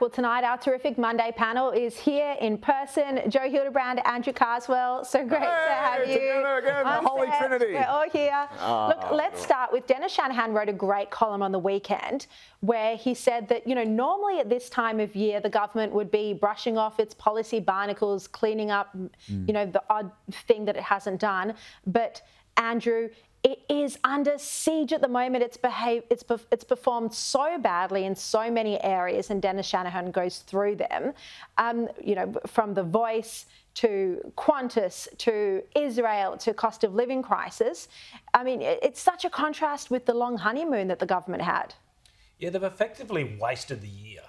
Well, tonight our terrific Monday panel is here in person. Joe Hildebrand, Andrew Carswell, so great to have you. Together again, the Holy Trinity. We're all here. Look, let's start with Dennis Shanahan wrote a great column on the weekend where he said that, normally at this time of year, the government would be brushing off its policy barnacles, cleaning up, the odd thing that it hasn't done. But Andrew, it is under siege at the moment. It's performed so badly in so many areas, and Dennis Shanahan goes through them. From The Voice to Qantas to Israel to cost of living crisis. I mean, it's such a contrast with the long honeymoon that the government had. Yeah, they've effectively wasted the year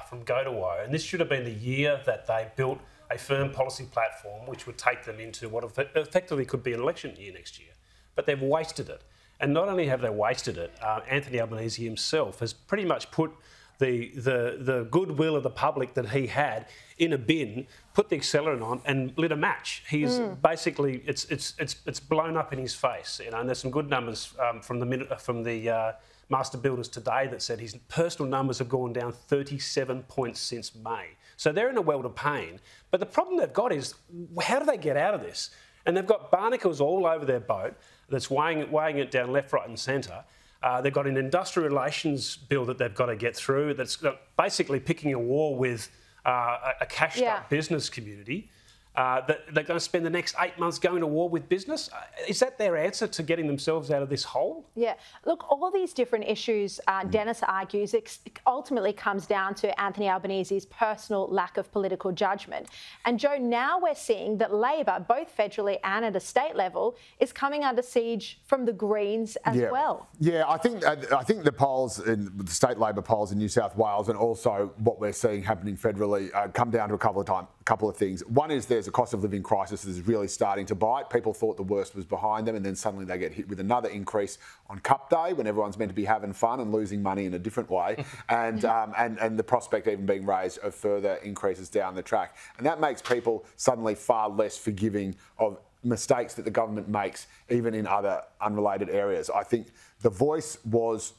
from go to woe, and this should have been the year that they built a firm policy platform which would take them into what effectively could be an election year next year. But they've wasted it. And not only have they wasted it, Anthony Albanese himself has pretty much put the goodwill of the public that he had in a bin, put the accelerant on and lit a match. He's basically, it's blown up in his face. And there's some good numbers from the master builders today that said his personal numbers have gone down 37 points since May. So they're in a world of pain. But the problem they've got is, how do they get out of this? And they've got barnacles all over their boat that's weighing it down left, right and centre. They've got an industrial relations bill that they've got to get through that's basically picking a war with a cashed-up business community. That they're going to spend the next 8 months going to war with business. Is that their answer to getting themselves out of this hole? Yeah. Look, all these different issues, Dennis argues, it ultimately comes down to Anthony Albanese's personal lack of political judgment. And Joe, now we're seeing that Labor, both federally and at a state level, is coming under siege from the Greens as well. Yeah, I think the polls, the state Labor polls in New South Wales, and also what we're seeing happening federally, come down to a couple of things. One is there's a cost of living crisis that is really starting to bite. People thought the worst was behind them, and then suddenly they get hit with another increase on Cup Day when everyone's meant to be having fun and losing money in a different way, and the prospect even being raised of further increases down the track. And that makes people suddenly far less forgiving of mistakes that the government makes, even in other unrelated areas. I think The Voice was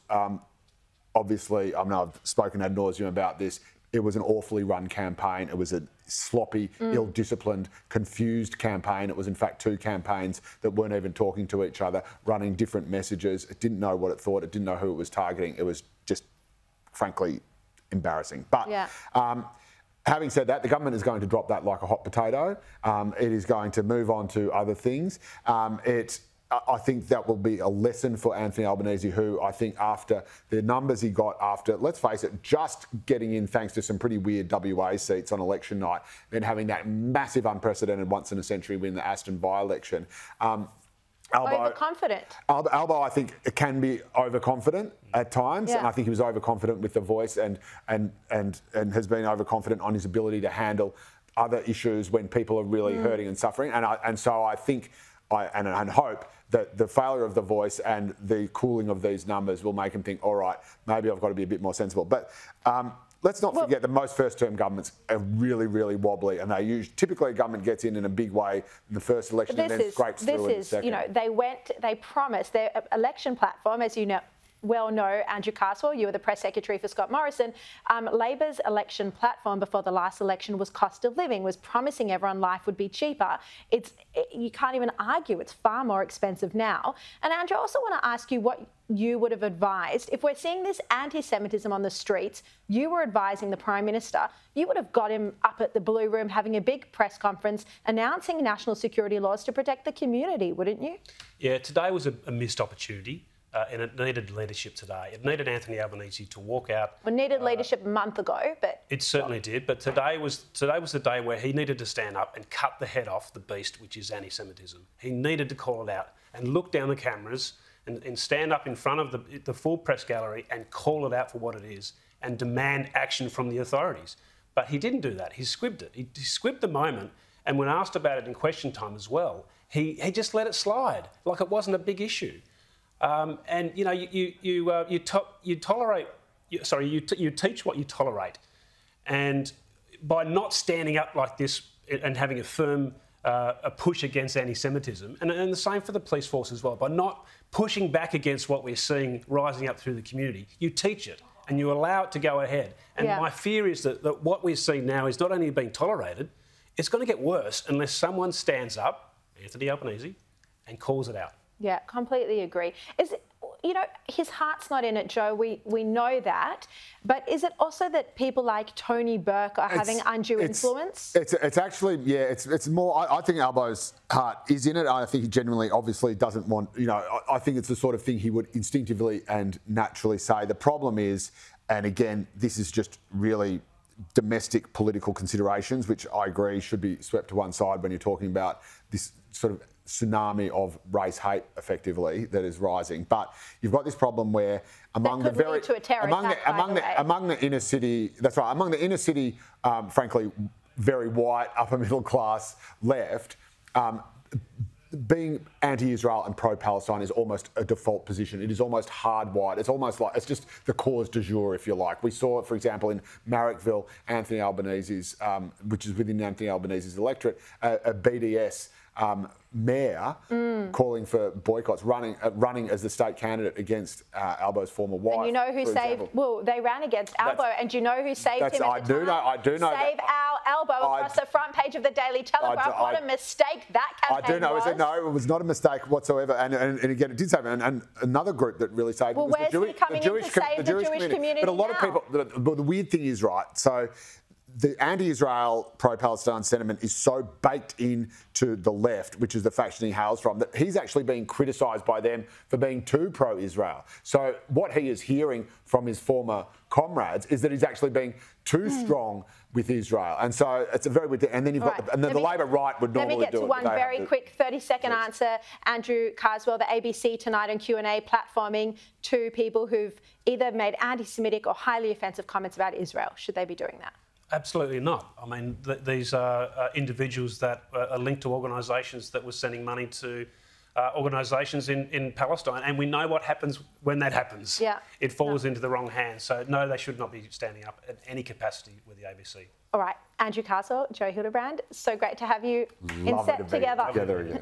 obviously, I mean, I've spoken ad nauseum about this. It was an awfully run campaign. It was a sloppy, ill-disciplined, confused campaign. It was, in fact, two campaigns that weren't even talking to each other, running different messages. It didn't know what it thought. It didn't know who it was targeting. It was just, frankly, embarrassing. But having said that, the government is going to drop that like a hot potato. It is going to move on to other things. I think that will be a lesson for Anthony Albanese, who I think after the numbers he got after, let's face it, just getting in thanks to some pretty weird WA seats on election night, then having that massive unprecedented once-in-a-century win, the Aston by-election. Overconfident. Albo, I think, can be overconfident at times, and I think he was overconfident with The Voice and has been overconfident on his ability to handle other issues when people are really hurting and suffering. And so I think and hope that the failure of The Voice and the cooling of these numbers will make him think, all right, maybe I've got to be a bit more sensible. But let's not forget that most first-term governments are really, really wobbly, and typically a government gets in a big way in the first election and then scrapes through in the second. They promised their election platform, as you know, Andrew Carswell, you were the press secretary for Scott Morrison. Labor's election platform before the last election was cost of living, was promising everyone life would be cheaper. You can't even argue it's far more expensive now. And Andrew, I also want to ask you what you would have advised. If we're seeing this anti-Semitism on the streets, you were advising the Prime Minister, you would have got him up at the Blue Room having a big press conference announcing national security laws to protect the community, wouldn't you? Yeah, today was a missed opportunity. And it needed leadership today. It needed Anthony Albanese to walk out. Well, needed leadership a month ago, but... It certainly did, but today was the day where he needed to stand up and cut the head off the beast, which is anti-Semitism. He needed to call it out and look down the cameras and stand up in front of the full press gallery and call it out for what it is and demand action from the authorities. But he didn't do that. He squibbed it. He squibbed the moment, and when asked about it in question time as well, he just let it slide like it wasn't a big issue. And you teach what you tolerate, and by not standing up like this and having a firm a push against anti-Semitism, and the same for the police force as well, by not pushing back against what we're seeing rising up through the community, you teach it. and you allow it to go ahead. And Yeah. my fear is that what we're seeing now is not only being tolerated, it's going to get worse unless someone stands up, Anthony Albanese, and calls it out. Yeah, completely agree. Is it, you know, his heart's not in it, Joe. We know that. But is it also that people like Tony Burke are having undue influence? It's actually, yeah, it's more, I think Albo's heart is in it. I think he genuinely, obviously doesn't want, you know, I think it's the sort of thing he would instinctively and naturally say. The problem is, and again, this is just really domestic political considerations, which I agree should be swept to one side when you're talking about this sort of tsunami of race hate, effectively, that is rising. But you've got this problem where among the very among the inner city, that's right, among the inner city, frankly, very white upper middle class left. Being anti-Israel and pro-Palestine is almost a default position. It is almost hardwired. It's almost like it's just the cause du jour, if you like. We saw it, for example, in Marrickville, Anthony Albanese's, which is within Anthony Albanese's electorate, a BDS mayor calling for boycotts, running as the state candidate against Albo's former wife. And you know who saved? Well, they ran against Albo, and you know who saved him? I do know. Save our Albo across the front page of the Daily Telegraph. What a mistake that campaign was. I do know. No, it was not a mistake whatsoever. And again, it did save him. And another group that really saved him was the Jewish community. But a lot of people. But the weird thing is, right? So the anti-Israel, pro-Palestine sentiment is so baked into the left, which is the faction he hails from, that he's actually being criticised by them for being too pro-Israel. So what he is hearing from his former comrades is that he's actually being too strong with Israel. And so it's a very weird thing. And then you've got the Labor right would normally do it. Let me get to one very quick 30-second answer. Andrew Carswell, the ABC Tonight on Q&A, platforming two people who've either made anti-Semitic or highly offensive comments about Israel. Should they be doing that? Absolutely not. I mean, these are individuals that are linked to organisations that were sending money to organisations in Palestine, and we know what happens when that happens. Yeah. It falls into the wrong hands. So, no, they should not be standing up at any capacity with the ABC. All right, Andrew Carswell, Joe Hildebrand, so great to have you in set together.